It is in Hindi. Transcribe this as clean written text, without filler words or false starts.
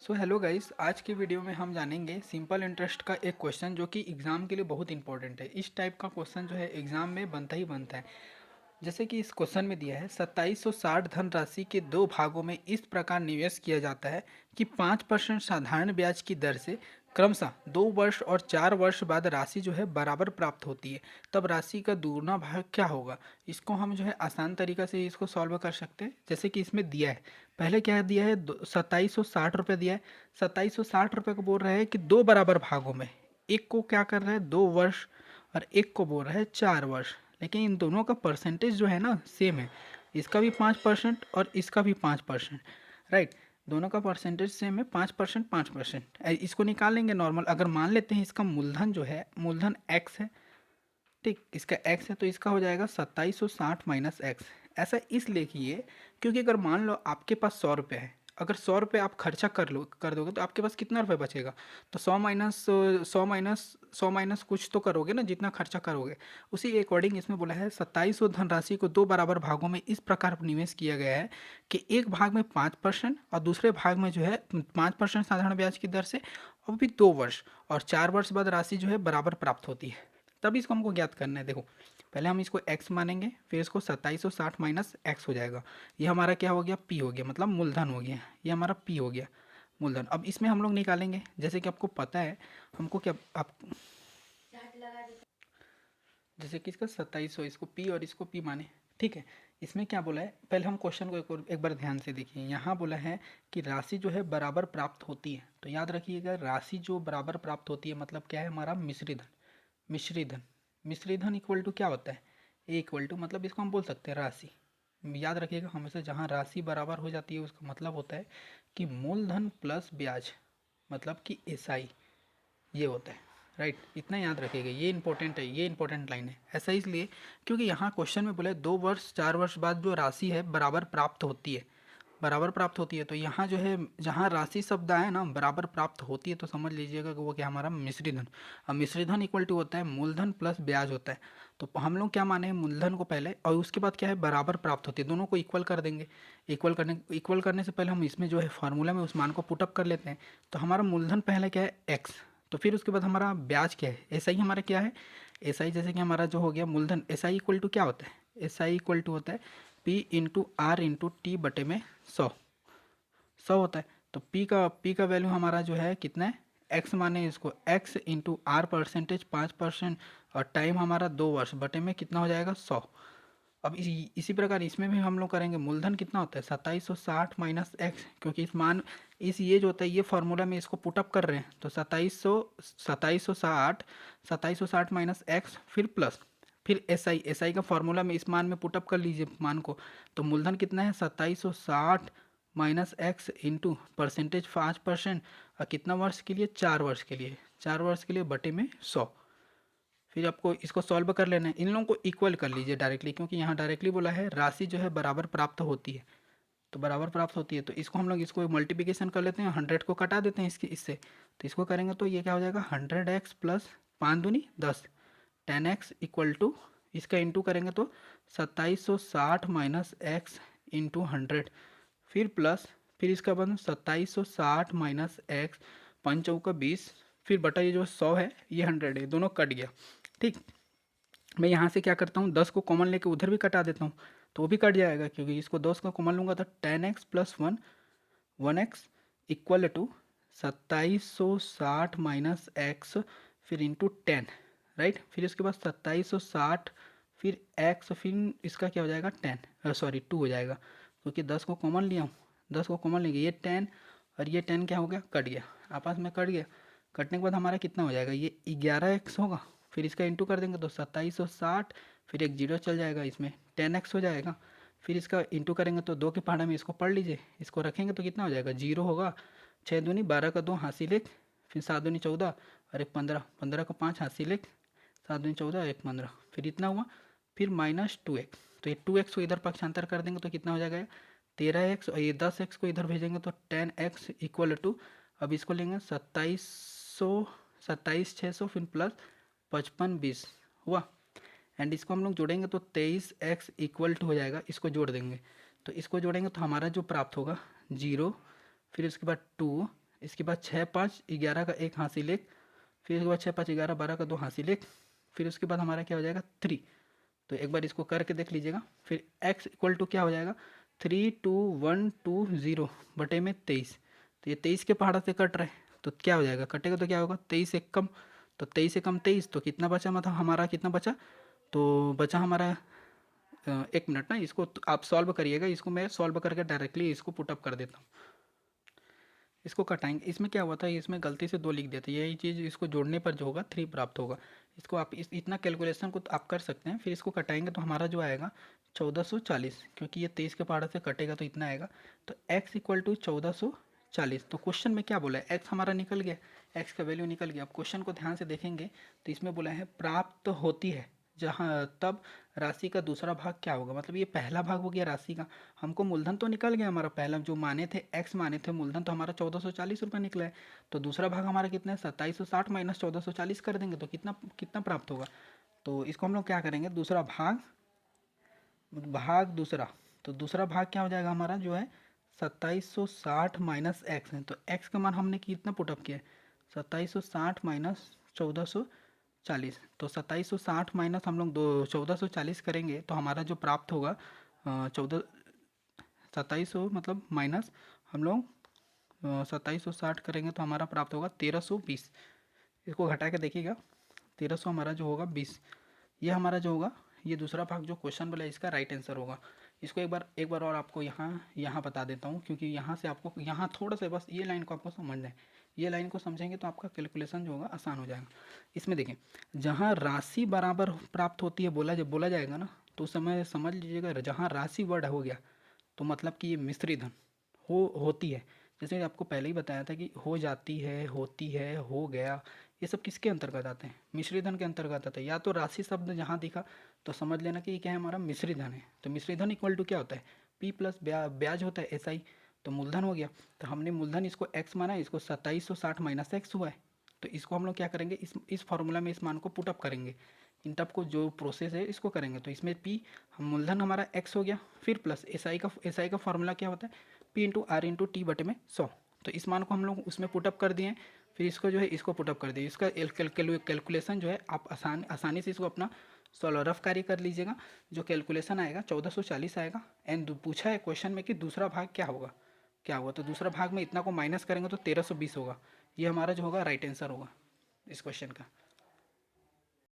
सो हेलो गाइस, आज की वीडियो में हम जानेंगे सिंपल इंटरेस्ट का एक क्वेश्चन जो कि एग्ज़ाम के लिए बहुत इंपॉर्टेंट है। इस टाइप का क्वेश्चन जो है एग्ज़ाम में बनता ही बनता है। जैसे कि इस क्वेश्चन में दिया है 2760 धनराशि के दो भागों में इस प्रकार निवेश किया जाता है कि 5% साधारण ब्याज की दर से क्रमशः 2 वर्ष और 4 वर्ष बाद राशि जो है बराबर प्राप्त होती है। तब राशि का दोगुना भाग क्या होगा? इसको हम जो है आसान तरीका से इसको सॉल्व कर सकते हैं। जैसे कि इसमें दिया है, पहले क्या दिया है, 2760 रुपये दिया है। 2760 रुपये को बोल रहा है कि दो बराबर भागों में, एक को क्या कर रहा है 2 वर्ष और एक को बोल रहा है 4 वर्ष। लेकिन इन दोनों का परसेंटेज जो है ना सेम है, इसका भी 5% और इसका भी 5%। राइट, दोनों का परसेंटेज सेम है, 5% 5%। इसको निकालेंगे नॉर्मल। अगर मान लेते हैं इसका मूलधन जो है, मूलधन एक्स है, ठीक, इसका एक्स है, तो इसका हो जाएगा 2760 - एक्स। ऐसा इसलिए किए क्योंकि अगर मान लो आपके पास 100 रुपये है, अगर 100 रुपये आप खर्चा कर दोगे तो आपके पास कितना रुपये बचेगा? तो 100 माइनस कुछ तो करोगे ना, जितना खर्चा करोगे उसी के अकॉर्डिंग इसमें बोला है 2700 धनराशि को दो बराबर भागों में इस प्रकार निवेश किया गया है कि एक भाग में 5% और दूसरे भाग में जो है 5% साधारण ब्याज की दर से, और भी 2 वर्ष और 4 वर्ष बाद राशि जो है बराबर प्राप्त होती है। तभी इसको हमको ज्ञात करना है। देखो, पहले हम इसको x मानेंगे, फिर इसको 2760 - x हो जाएगा। ये हमारा क्या हो गया, p हो गया, मतलब मूलधन हो गया। ये हमारा p हो गया मूलधन। अब इसमें हम लोग निकालेंगे, जैसे कि आपको पता है हमको क्या, आप जैसे कि इसका 2700, इसको p और इसको p माने, ठीक है। इसमें क्या बोला है, पहले हम क्वेश्चन को एक बार ध्यान से देखिए। यहाँ बोला है कि राशि जो है बराबर प्राप्त होती है, तो याद रखिएगा राशि जो बराबर प्राप्त होती है मतलब क्या है, हमारा मिश्री धन। मिश्री धन, मिश्री धन इक्वल टू क्या होता है, ए इक्वल टू, मतलब इसको हम बोल सकते हैं राशि। याद रखिएगा हमेशा जहाँ राशि बराबर हो जाती है उसका मतलब होता है कि मूलधन प्लस ब्याज, मतलब कि एसआई, ये होता है। राइट, इतना याद रखिएगा, ये इंपॉर्टेंट है, ये इंपॉर्टेंट लाइन है। ऐसा इसलिए क्योंकि यहाँ क्वेश्चन में बोले 2 वर्ष 4 वर्ष बाद जो राशि है बराबर प्राप्त होती है, बराबर प्राप्त होती है। तो यहाँ जो है, जहाँ राशि शब्द आए ना बराबर प्राप्त होती है, तो समझ लीजिएगा कि वो क्या, हमारा मिश्री धन। अब मिश्री धन इक्वल टू होता है मूलधन प्लस ब्याज होता है। तो हम लोग क्या माने हैं, मूलधन को पहले, और उसके बाद क्या है, बराबर प्राप्त होती है। दोनों को इक्वल कर देंगे। इक्वल करने से पहले हम इसमें जो है फार्मूला में उस मान को पुटअप कर लेते हैं। तो हमारा मूलधन पहले क्या है, एक्स, तो फिर उसके बाद हमारा ब्याज क्या है, एस आई हमारा क्या है, एस आई, जैसे कि हमारा जो हो गया मूलधन, एस आई इक्वल टू क्या होता है, एस आई इक्वल टू होता है P into R into T बटे में 100 होता है। तो पी का वैल्यू हमारा जो है कितना है, एक्स माने इसको एक्स इंटू आर परसेंटेज 5% और टाइम हमारा 2 वर्ष बटे में कितना हो जाएगा 100। अब इसी प्रकार इसमें भी हम लोग करेंगे। मूलधन कितना होता है 2760 - क्योंकि इस मान, इस ये जो होता है ये फार्मूला में इसको पुटअप कर रहे हैं, तो 2760 - फिर प्लस, फिर एस आई का फार्मूला में इस मान में पुटअप कर लीजिए मान को। तो मूलधन कितना है 2760 - एक्स इंटू परसेंटेज 5%, और कितना वर्ष के लिए, 4 वर्ष के लिए, 4 वर्ष के लिए बटे में 100। फिर आपको इसको सॉल्व कर लेना है, इन लोगों को इक्वल कर लीजिए डायरेक्टली, क्योंकि यहाँ डायरेक्टली बोला है राशि जो है बराबर प्राप्त होती है, तो बराबर प्राप्त होती है। तो इसको हम लोग इसको मल्टीप्लिकेशन कर लेते हैं, 100 को कटा देते हैं इससे। तो इसको करेंगे तो ये क्या हो जाएगा, 100x प्लस 5 दूनी 10, 10x इक्वल टू, इसका इंटू करेंगे तो 2760 - एक्स इंटू 100, फिर प्लस, फिर इसका बन 2760 - एक्स, 5 चौका 20, फिर बटा ये जो 100 है ये 100 है, दोनों कट गया। ठीक, मैं यहाँ से क्या करता हूँ, 10 को कॉमन लेके उधर भी कटा देता हूँ, तो वो भी कट जाएगा, क्योंकि इसको 10 का कॉमन लूँगा तो 10x plus 1, 1x equal to 2760 - x, फिर इंटू 10। राइट, फिर इसके बाद 2760, फिर एक्स, फिर इसका क्या हो जाएगा 10, सॉरी 2 हो जाएगा, क्योंकि 10 को कॉमन लिया हूँ, 10 को कॉमन लेंगे, ये 10 और ये 10 क्या हो गया, कट गया, आपस में कट गया। कटने के बाद हमारा कितना हो जाएगा, ये 11x होगा, फिर इसका इंटू कर देंगे तो 2760, फिर एक जीरो चल जाएगा, इसमें 10x हो जाएगा। फिर इसका इंटू करेंगे तो 2 के पहाड़ा में इसको पढ़ लीजिए, इसको रखेंगे तो कितना हो जाएगा, जीरो होगा, 6 दूनी 12 का 2 हासिल 1, फिर 7 दूनी 14 और एक 15, 15 का 5 हासिल 1, 7 दूनी 14 एक 15, फिर इतना हुआ, फिर -2x। तो ये 2x को इधर पक्षांतर कर देंगे तो कितना हो जाएगा 13x, और ये 10x को इधर भेजेंगे तो 10x इक्वल टू, अब इसको लेंगे 2700 फिर प्लस 55 20 हुआ, एंड इसको हम लोग जोड़ेंगे तो 23x इक्वल टू हो जाएगा, इसको जोड़ देंगे, तो इसको जोड़ेंगे तो हमारा जो प्राप्त होगा 0, फिर उसके बाद 2, इसके बाद 6 5 11 का 1 हासिल 1, फिर उसके बाद 6 5 11 12 का 2 हासिल 1, फिर उसके बाद हमारा क्या हो जाएगा 3। तो एक बार इसको करके देख लीजिएगा। फिर x इक्वल टू क्या हो जाएगा 32120 बटे में 23। तो ये 23 के पहाड़ा से कट रहे, तो क्या हो जाएगा, कटेगा तो क्या होगा 23 एक कम, तो 23 से कम 23, तो कितना बचा, मतलब हमारा कितना बचा, तो बचा हमारा 1 मिनट ना, इसको आप सॉल्व करिएगा, इसको मैं सॉल्व करके डायरेक्टली इसको पुटअप कर देता हूँ। इसको कटाएंगे, इसमें क्या हुआ था, इसमें गलती से 2 लिख दिया था, यही चीज़ इसको जोड़ने पर जो होगा 3 प्राप्त होगा। इसको आप इतना कैलकुलेशन को आप कर सकते हैं। फिर इसको कटाएंगे तो हमारा जो आएगा 1440, क्योंकि ये 23 के पहाड़ से कटेगा तो इतना आएगा। तो x इक्वल टू 1440। तो क्वेश्चन में क्या बोला है, x हमारा निकल गया, x का वैल्यू निकल गया। अब क्वेश्चन को ध्यान से देखेंगे तो इसमें बोला है प्राप्त होती है जहाँ, तब राशि का दूसरा भाग क्या होगा, मतलब ये पहला भाग हो गया राशि का। हमको मूलधन तो निकल गया हमारा, पहला जो माने थे x माने थे मूलधन, तो हमारा 1440 रुपये निकला है। तो दूसरा भाग हमारा कितना है 2760 माइनस 1440 कर देंगे तो कितना कितना प्राप्त होगा। तो इसको हम लोग क्या करेंगे, दूसरा भाग, भाग दूसरा, तो दूसरा भाग क्या हो जाएगा हमारा जो है 2760 माइनस एक्स है। तो x का मान हमने कितना पुटअप किया है 2760 माइनस 1440। तो 2760 माइनस हम लोग 1440 करेंगे तो हमारा जो प्राप्त होगा 2700 मतलब माइनस हम लोग 2760 करेंगे तो हमारा प्राप्त होगा 1320। इसको घटा के देखिएगा 1300 हमारा जो होगा 20, ये हमारा जो होगा, ये दूसरा भाग जो क्वेश्चन बोला इसका राइट आंसर होगा। इसको एक बार और आपको यहाँ बता देता हूँ, क्योंकि यहाँ से आपको यहाँ थोड़ा सा बस ये लाइन को आपको समझना है। ये लाइन को समझेंगे तो आपका कैलकुलेशन जो होगा आसान हो जाएगा। इसमें देखें, जहाँ राशि बराबर प्राप्त होती है बोला जाएगा ना, तो उस समय समझ लीजिएगा जहाँ राशि वर्ड हो गया तो मतलब कि ये मिश्रित धन होती है। जैसे आपको पहले ही बताया था कि हो जाती है, होती है, हो गया, ये सब किसके अंतर्गत आते हैं, मिश्रित धन के अंतर्गत आते हैं। या तो राशि शब्द जहाँ दिखा तो समझ लेना कि ये क्या है, हमारा मिश्रित धन है। तो मिश्रित धन इक्वल टू क्या होता है, p प्लस ब्याज होता है SI, तो मूलधन हो गया। तो हमने मूलधन इसको x माना है, इसको 2760 माइनस एक्स हुआ है। तो इसको हम लोग क्या करेंगे, इस फॉर्मूला में इस मान को पुटअप करेंगे, इन टप को जो प्रोसेस है इसको करेंगे। तो इसमें p हम मूलधन हमारा x हो गया, फिर प्लस SI का फॉर्मूला क्या होता है p into R into T बटे में 100। तो इस मान को हम लोग उसमें पुटअप कर दिए, फिर इसको जो है इसको पुटअप कर दिए। इसका कैलकुलेशन जो है आप आसानी से इसको अपना सॉल्व रफ कार्य कर लीजिएगा। जो कैलकुलेशन आएगा 1440 आएगा। एंड पूछा है क्वेश्चन में कि दूसरा भाग क्या होगा, क्या होगा, तो दूसरा भाग में इतना को माइनस करेंगे तो 1320 होगा। ये हमारा जो होगा राइट आंसर होगा इस क्वेश्चन का।